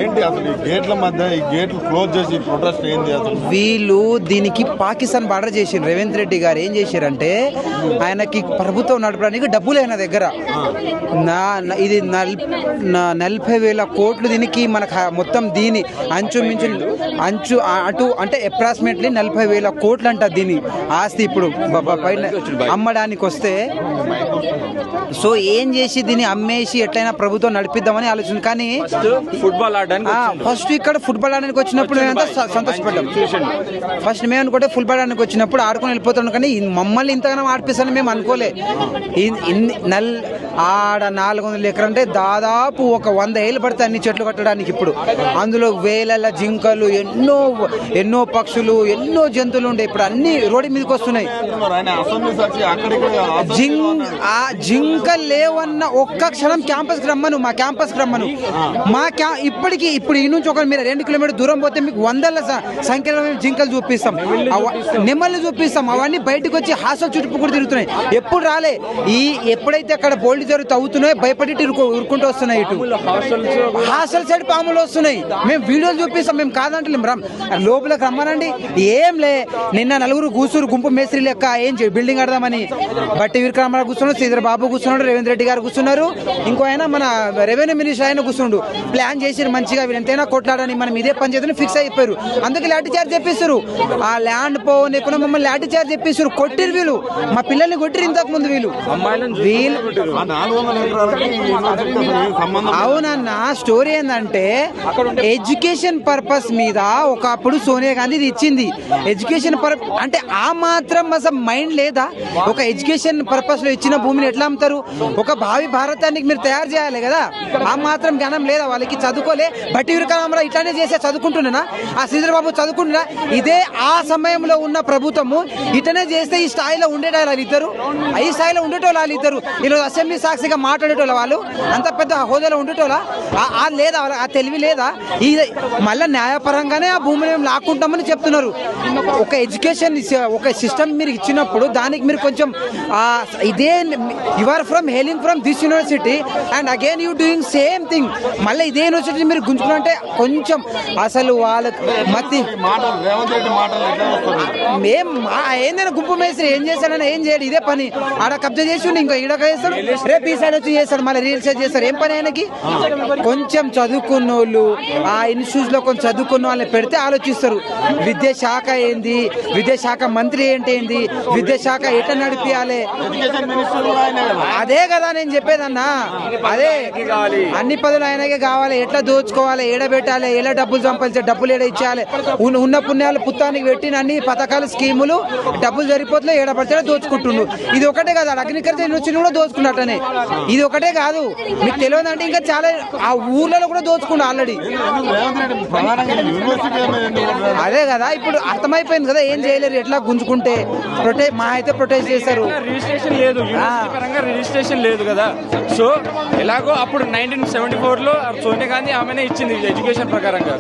ఏంటి అసలు ఈ గేట్ల మధ్య ఈ గేట్లు క్లోజ్ చేసి ప్రొటెస్ట్ ఏంది అసలు? వీళ్ళు దీనికి పాకిస్తాన్ బార్డర్ చేసిండ్రు. రేవంత్ రెడ్డి గారు ఏం చేశారంటే ఆయనకి ప్రభుత్వం నడపడానికి డబ్బులు అయిన దగ్గర ఇది 40,000 కోట్లు దీనికి మనకు మొత్తం దీని అంచు అటు అంటే అప్రాక్సిమేట్లీ 40,000 కోట్లు అంట దీని ఆస్తి ఇప్పుడు పైన అమ్మడానికి వస్తే. సో ఏం చేసి దీన్ని అమ్మేసి ఎట్లయినా ప్రభుత్వం నడిపిద్దామని ఆలోచన. కానీ ఫస్ట్ ఇక్కడ ఫుట్బాల్ ఆడడానికి వచ్చినప్పుడు మేమంతా సంతోషపడ్డాం. ఫస్ట్ మేము అనుకుంటే ఫుట్బాల్ ఆడడానికి వచ్చినప్పుడు ఆడుకొని వెళ్ళిపోతాం. కానీ మమ్మల్ని ఇంతగానో ఆడిపిస్తానని మేము అనుకోలే. ఆడ 400 ఎకరం అంటే దాదాపు ఒక 100 ఏళ్ళు పడతాయి అన్ని చెట్లు కట్టడానికి. ఇప్పుడు అందులో వేల జింకలు, ఎన్నో పక్షులు, ఎన్నో జంతువులు ఉండే. ఇప్పుడు అన్ని రోడ్డు మీదకి వస్తున్నాయి. జింకలు లేవన్న ఒక్క క్షణం క్యాంపస్కి రమ్మను, మా క్యాంపస్కి రమ్మను. ఇప్పుడు ఈ నుంచి ఒక మీరు 2 కిలోమీటర్ దూరం పోతే మీకు వందల సంఖ్యలో మేము జింకలు చూపిస్తాం, నెమళ్ళు చూపిస్తాం. అవన్నీ బయటకు వచ్చి హాస్టల్ చుట్టూ కూడా తిరుగుతున్నాయి. ఎప్పుడు రాలే. ఎప్పుడైతే అక్కడ బోల్డ్ జరుగుతూ అవుతున్నాయో భయపడి ఉరుకుంటూ వస్తున్నాయి. ఇటు హాస్టల్ సైడ్ పాములు వస్తున్నాయి. మేము వీడియోలు చూపిస్తాం, మేము కాదంటే లోపలికి రమ్మనండి. ఏం లే, నిన్న 4 కూర్చురు గుంపు మేస్త్రి లెక్క ఏం బిల్డింగ్ కడదామని. బట్టి వీరరామారావు కూర్చున్నాడు, శ్రీధర్ బాబు కూర్చున్నాడు, రేవంత్ రెడ్డి గారు కూర్చున్నారు, ఇంకో ఆయన మన రెవెన్యూ మినిస్టర్ ఆయన కూర్చుండు. ప్లాన్ చేసి మంచిగా ఎంతైనా కొట్లాడని మనం ఇదే పని చేద్దని ఫిక్స్ అయిపోయారు. అందుకే లాఠీ చార్జ్ చెప్పిస్తారు. ఆ ల్యాండ్ పోనీకుండా మమ్మల్ని లాఠీ చార్జ్ చెప్పిస్తారు. కొట్టిరు వీళ్ళు, మా పిల్లల్ని కొట్టిరు ఇంతకు ముందు వీళ్ళు. అవునన్న, స్టోరీ ఏంటంటే ఎడ్యుకేషన్ పర్పస్ మీద ఒకప్పుడు సోనియా గాంధీ ఇది ఇచ్చింది. ఎడ్యుకేషన్ అంటే ఆ మాత్రం అసలు మైండ్ లేదా? ఒక ఎడ్యుకేషన్ పర్పస్ లో ఇచ్చిన భూమిని ఎట్లా అమ్ముతారు? ఒక భావి భారతానికి మీరు తయారు చేయాలి కదా. ఆ మాత్రం జ్ఞానం లేదా వాళ్ళకి? చదువుకోలే. బట్టి వీరరామారావు ఇట్లానే చేసే చదువుకుంటున్నా, ఆ శ్రీధర్ బాబు చదువుకుంటున్నా. ఇదే ఆ సమయంలో ఉన్న ప్రభుత్వము ఇట్లనే చేస్తే ఈ స్థాయిలో ఉండేటోళ్ళు వాళ్ళిద్దరు, ఈ స్థాయిలో ఉండేటోళ్ళు వాళ్ళిద్దరు. ఈరోజు అసెంబ్లీ సాక్షిగా మాట్లాడేటోళ్ళ వాళ్ళు అంత పెద్ద హోదాలో ఉండేటోళ్ళ లేదా? ఆ తెలివి లేదా? మళ్ళీ న్యాయపరంగానే ఆ భూమిని మేము లాక్కుంటామని చెప్తున్నారు. ఒక ఎడ్యుకేషన్ ఒక సిస్టమ్ మీరు ఇచ్చినప్పుడు దానికి మీరు కొంచెం ఇదే you are hailing from this university and again you doing same thing. మళ్ళీ ఇదే యూనివర్సిటీ మీరు గుంజుకుంటే కొంచెం అసలు వాళ్ళకి మతి. మేము ఏందైనా గుంపు మేస్త్రి ఏం చేశాడని ఏం చేయడు, ఇదే పని. ఆడ కబ్జా చేసి ఇంకా ఈడ చేస్తాడు, రేపు ఈ సైడ్ వచ్చి చేస్తాడు, మళ్ళీ రీల్ సైడ్ చేస్తారు. ఏం పని ఆయనకి? కొంచెం చదువుకున్న వాళ్ళు ఆ ఇన్స్టిట్యూట్స్ లో కొంచెం చదువుకున్న వాళ్ళని పెడితే ఆలోచిస్తారు. విద్యాశాఖ ఏంది, విద్యాశాఖ మంత్రి ఏంటి, విద్యాశాఖ ఎట్లా నడిపియాలి, అదే కదా నేను చెప్పేదన్నా. అదే అన్ని పదులు ఆయనకే కావాలి. ఎట్లా దోచుకోవాలి, ఏడబెట్టాలి, ఎలా డబ్బులు సంపాదించాలి, డబ్బులు ఏడ ఇచ్చాలి, ఉన్న పుణ్యాలు పుత్తానికి పెట్టిన అన్ని పథకాలు స్కీములు డబ్బులు సరిపోతున్నా ఏడబడితే దోచుకుంటుండ్రు. ఇది ఒకటే కాదు, అగ్రికల్చర్ యూనివర్సిటీ కూడా దోచుకున్నట్టనే. ఇది ఒకటే కాదు, మీకు తెలియదు అంటే ఇంకా చాలా ఆ ఊర్లలో కూడా దోచుకుండు ఆల్రెడీ. అదే కదా ఇప్పుడు అర్థమైపోయింది కదా, ఏం చేయలేరు. ఎట్లా గుంజుకుంటే మా అయితే ప్రొటెస్ట్ చేశారు. రిజిస్ట్రేషన్ లేదు కదా. సో ఎలాగో అప్పుడు 1974లో సోనియా గాంధీ ఆమెనే ఇచ్చింది ఎడ్యుకేషన్ ప్రకారంగా.